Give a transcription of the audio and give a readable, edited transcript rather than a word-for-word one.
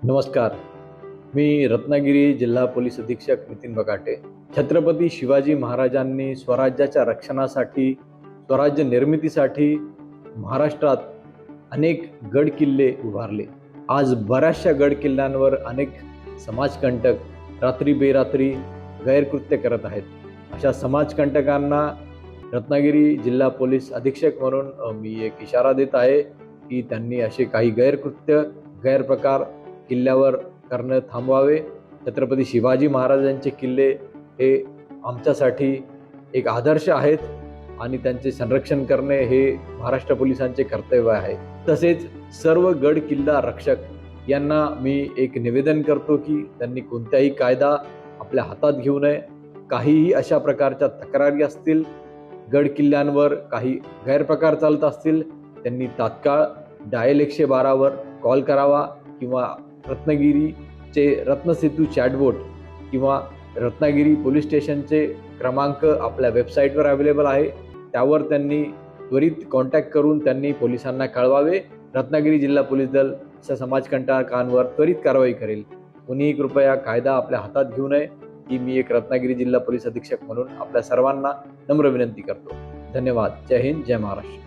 नमस्कार. मी रत्नागिरी जिल्हा पोलीस अधीक्षक नितीन बगाटे. छत्रपती शिवाजी महाराजांनी स्वराज्याच्या रक्षणासाठी, स्वराज्य निर्मितीसाठी महाराष्ट्रात अनेक गड किल्ले उभारले. आज बऱ्याचशा गड किल्ल्यांवर अनेक समाजकंटक रात्री बेरात्री गैरकृत्य करत आहेत. अशा समाजकंटकांना रत्नागिरी जिल्हा पोलीस अधीक्षक म्हणून मी एक इशारा देत आहे की त्यांनी असे काही गैरप्रकार किल्ल्यावर करणं थांबवावे. छत्रपती शिवाजी महाराजांचे किल्ले हे आमच्यासाठी एक आदर्श आहेत आणि त्यांचे संरक्षण करणे हे महाराष्ट्र पोलिसांचे कर्तव्य आहे. तसेच सर्व गड किल्ला रक्षक यांना मी एक निवेदन करतो की त्यांनी कोणताही कायदा आपल्या हातात घेऊ नये. काहीही अशा प्रकारच्या तक्रारी असतील, गड किल्ल्यांवर काही गैरप्रकार चालत असतील, त्यांनी तात्काळ डायल 112 वर कॉल करावा किंवा रत्नागिरीचे रत्नसेतू चॅटबोट किंवा रत्नागिरी पोलीस स्टेशनचे क्रमांक आपल्या वेबसाईटवर अवेलेबल आहे. त्यावर त्यांनी त्वरित कॉन्टॅक्ट करून त्यांनी पोलिसांना कळवावे. रत्नागिरी जिल्हा पोलीस दल अशा समाजकंटकांवर त्वरित कारवाई करेल. कोणीही कृपया कायदा आपल्या हातात घेऊ नये ही मी एक रत्नागिरी जिल्हा पोलीस अधीक्षक म्हणून आपल्या सर्वांना नम्र विनंती करतो. धन्यवाद. जय हिंद, जय महाराष्ट्र.